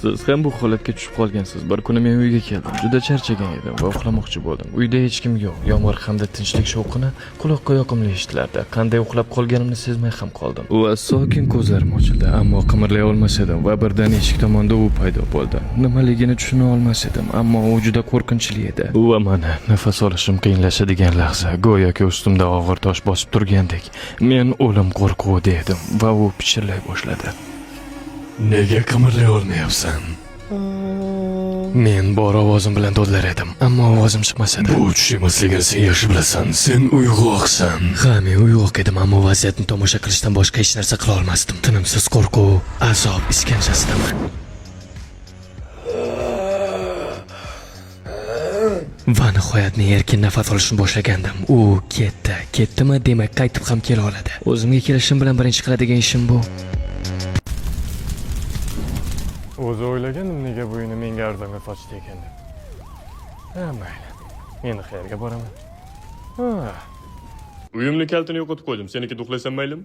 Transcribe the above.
Siz ham bu holatga tushib qolgansiz. Bir kuni men uyga keldim. Juda charchagan edim va uxlamoqchi bo'ldim. Uyda hech kim yo'q. Yomg'ir hamda tinchlik shovqini quloqqa yoqimli eshitilardi. Qanday uxlab qolganimni sezmay ham qoldim. Va sokin ko'zlarim ochildi, ammo qimirlay olmas edim va birdan eshik tomonda u paydo bo'ldi. Nimaligini tushuna olmas edim, ammo u juda qo'rqinchli edi. Va mana nafas olishim qiyinlashadigan lahza, go'yoki ustimda og'ir tosh bosib turgandek. Men o'lim qo'rquvida edim va u pichirlay boshladi. Nega qimirlay olmayapsan? Men bor ovozim bilan dodlar edim, ammo ovozim chiqmas edi. Bu tush emasligini sen yaxshi bilasan. Sen uyg'oqsan. Ha, men uyg'oq edim, ammo vaziyatni tomosha qilishdan boshqa hech narsa qila olmasdim. Tinimsiz qo'rquv, azob iskanjasidaman. Va nihoyat men erkin nafas olishni boshlagandim. U ketdimi, demak qaytib ham kela oladi. O'zimga kelishim bilan birinchi qiladigan ishim bu. O'zi o'ylagandim nega bu uyni menga arzonga sotishdi ekan deb. Ha, mayli. Endi qayerga boraman? Uyimni kalitini yo'qotib qo'ydim. Seniki uxlaysan maylimi?